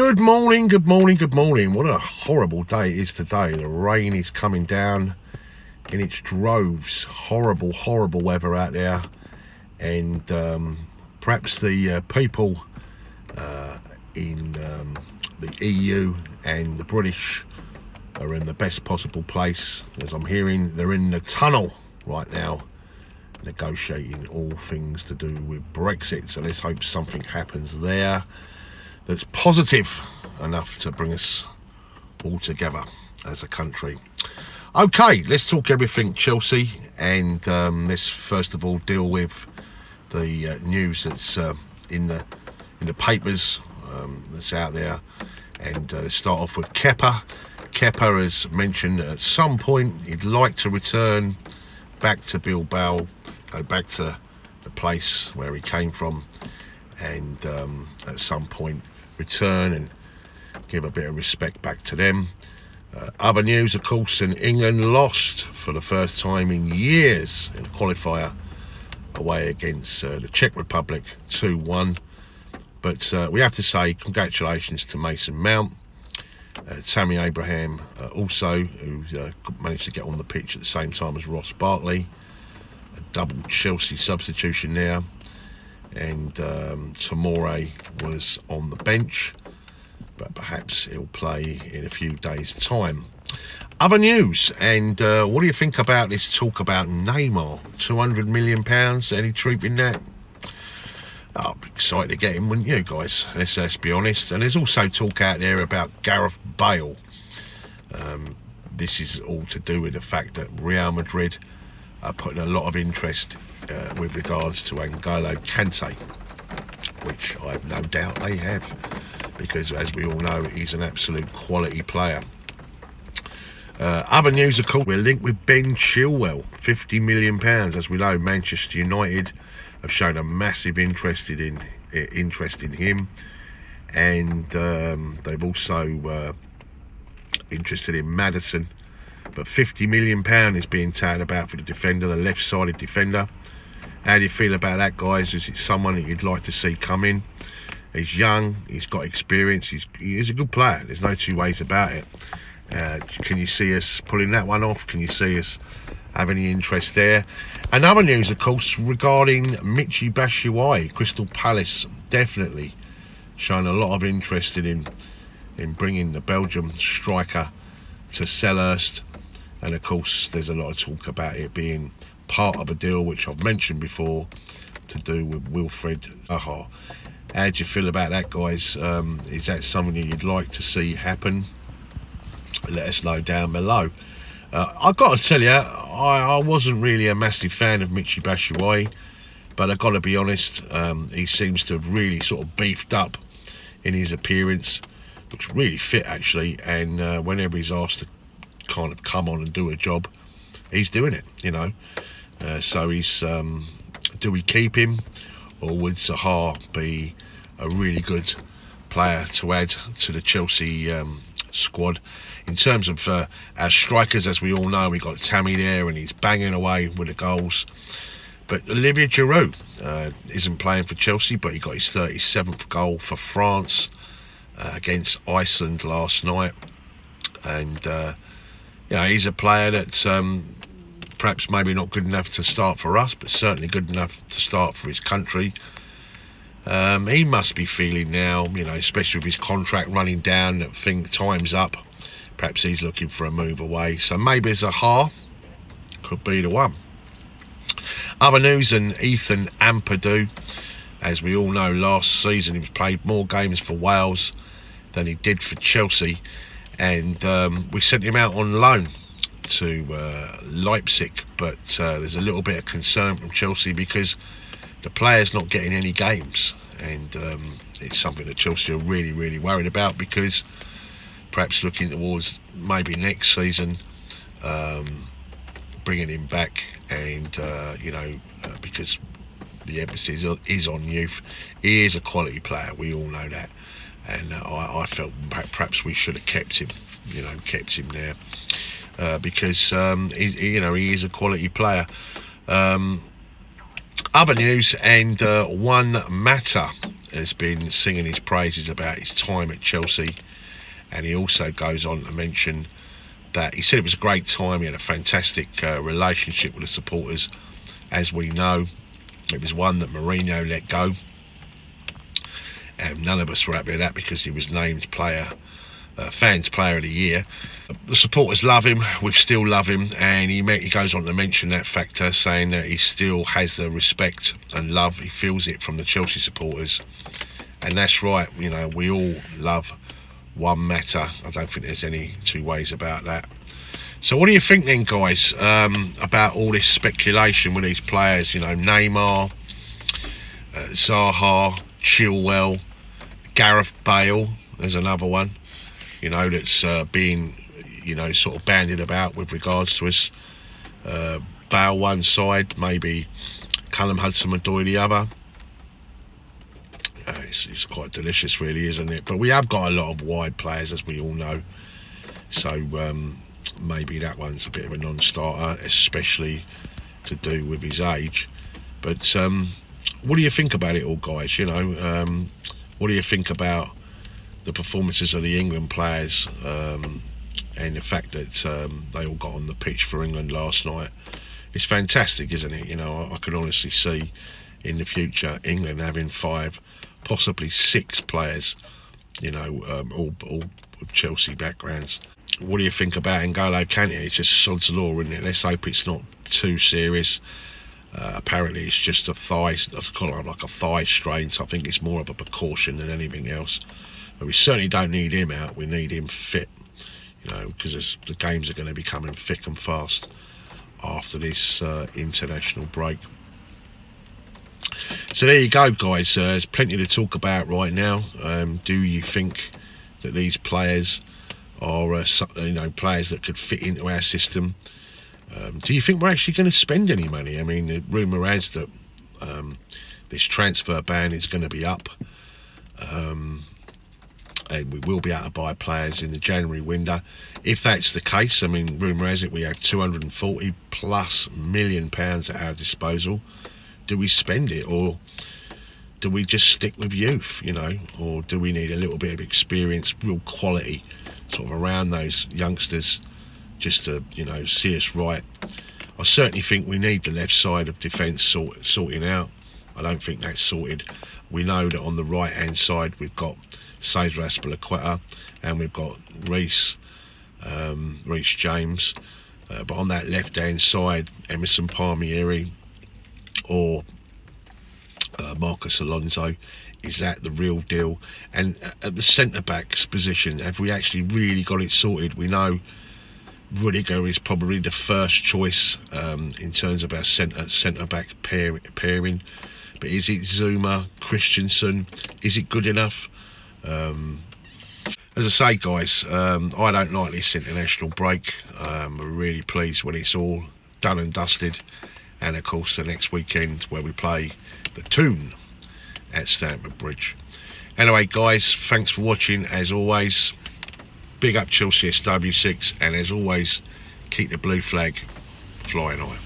Good morning, good morning, good morning. What a horrible day it is today. The rain is coming down in its droves. Horrible, horrible weather out there. And perhaps the people in the EU and the British are in the best possible place. As I'm hearing, they're in the tunnel right now, negotiating all things to do with Brexit. So let's hope something happens there that's positive enough to bring us all together as a country. Okay, let's talk everything Chelsea, and let's first of all deal with the news that's in the papers that's out there, and let's start off with Kepa. Kepa has mentioned that at some point he'd like to return back to Bilbao, go back to the place where he came from, and at some point return and give a bit of respect back to them. Other news, of course, in England lost for the first time in years in qualifier away against the Czech Republic 2-1. But we have to say congratulations to Mason Mount, Tammy Abraham also, who managed to get on the pitch at the same time as Ross Barkley. A double Chelsea substitution there. And Tomori was on the bench, but perhaps he'll play in a few days' time. Other news, and what do you think about this talk about Neymar? £200 million, any truth in that? I'm excited to get him, wouldn't you guys? Let's be honest. And there's also talk out there about Gareth Bale. This is all to do with the fact that Real Madrid are putting a lot of interest with regards to N'Golo Kante, which I have no doubt they have, because as we all know, he's an absolute quality player. Other news, of course, we're linked with Ben Chilwell, £50 million. As we know, Manchester United have shown a massive interest in him, and they've also interested in Maddison. But £50 million is being touted about for the defender, the left-sided defender. How do you feel about that, guys? Is it someone that you'd like to see come in? He's young, he's got experience, he is a good player. There's no two ways about it. Can you see us pulling that one off? Can you see us have any interest there? And other news, of course, regarding Michy Batshuayi. Crystal Palace definitely showing a lot of interest in bringing the Belgium striker to Selhurst. And of course, there's a lot of talk about it being part of a deal, which I've mentioned before, to do with Wilfred Zaha. How do you feel about that, guys? Is that something that you'd like to see happen? Let us know down below. I've got to tell you, I wasn't really a massive fan of Michy Batshuayi, but I've got to be honest, he seems to have really sort of beefed up in his appearance. Looks really fit, actually, and whenever he's asked to kind of come on and do a job, he's doing it, you know. So he's do we keep him, or would Zaha be a really good player to add to the Chelsea squad? In terms of our strikers, as we all know, we got Tammy there and he's banging away with the goals. But Olivier Giroud isn't playing for Chelsea, but he got his 37th goal for France against Iceland last night. And you know, he's a player that's perhaps maybe not good enough to start for us, but certainly good enough to start for his country. He must be feeling now, you know, especially with his contract running down, that time's up. Perhaps he's looking for a move away. So maybe Zaha could be the one. Other news, and Ethan Ampadu. As we all know, last season he played more games for Wales than he did for Chelsea. And we sent him out on loan to Leipzig, but there's a little bit of concern from Chelsea because the player's not getting any games, and it's something that Chelsea are really, really worried about, because perhaps looking towards maybe next season, bringing him back, and you know, because the emphasis is on youth. He is a quality player, we all know that, and I felt perhaps we should have kept him, you know, kept him there, because you know, he is a quality player. Other news, and one matter, has been singing his praises about his time at Chelsea, and he also goes on to mention that he said it was a great time. He had a fantastic relationship with the supporters. As we know, it was one that Mourinho let go, and none of us were happy with that because he was named fans player of the year. The supporters love him, we still love him, and he goes on to mention that factor, saying that he still has the respect and love, he feels it from the Chelsea supporters, and that's right. You know, we all love one matter. I don't think there's any two ways about that. So what do you think then, guys, about all this speculation with these players? You know, Neymar, Zaha, Chilwell, Gareth Bale, there's another one, you know, that's being, you know, sort of bandied about with regards to us. Bale one side, maybe Callum Hudson-Odoi the other. It's quite delicious, really, isn't it? But we have got a lot of wide players, as we all know. So maybe that one's a bit of a non-starter, especially to do with his age. But what do you think about it all, guys? You know, what do you think about the performances of the England players, and the fact that they all got on the pitch for England last night? It's fantastic, isn't it? You know, I can honestly see in the future England having 5, possibly 6 players, you know, all with Chelsea backgrounds. What do you think about N'Golo Kante? It's just sod's law, isn't it? Let's hope it's not too serious. Apparently it's just a thigh, like a thigh strain, so I think it's more of a precaution than anything else. But we certainly don't need him out. We need him fit, you know, because the games are going to be coming thick and fast after this international break. So there you go, guys. There's plenty to talk about right now. Do you think that these players are, you know, players that could fit into our system? Do you think we're actually going to spend any money? I mean, the rumour has that this transfer ban is going to be up, and we will be able to buy players in the January window. If that's the case, I mean, rumour has it we have £240+ million at our disposal. Do we spend it, or do we just stick with youth, you know, or do we need a little bit of experience, real quality sort of around those youngsters, just to, you know, see us right? I certainly think we need the left side of defence sorting out. I don't think that's sorted. We know that on the right hand side we've got Cesar Azpilicueta and we've got Reece James, but on that left hand side, Emerson Palmieri or Marcus Alonso, is that the real deal? And at the centre backs position, have we actually really got it sorted? We know Rudiger is probably the first choice in terms of our centre back pairing, but is it Zuma, Christensen? Is it good enough? As I say, guys, I don't like this international break. We're really pleased when it's all done and dusted, and of course the next weekend where we play the Toon at Stamford Bridge. Anyway, guys, thanks for watching. As always, big up Chelsea SW6, and as always, keep the blue flag flying high.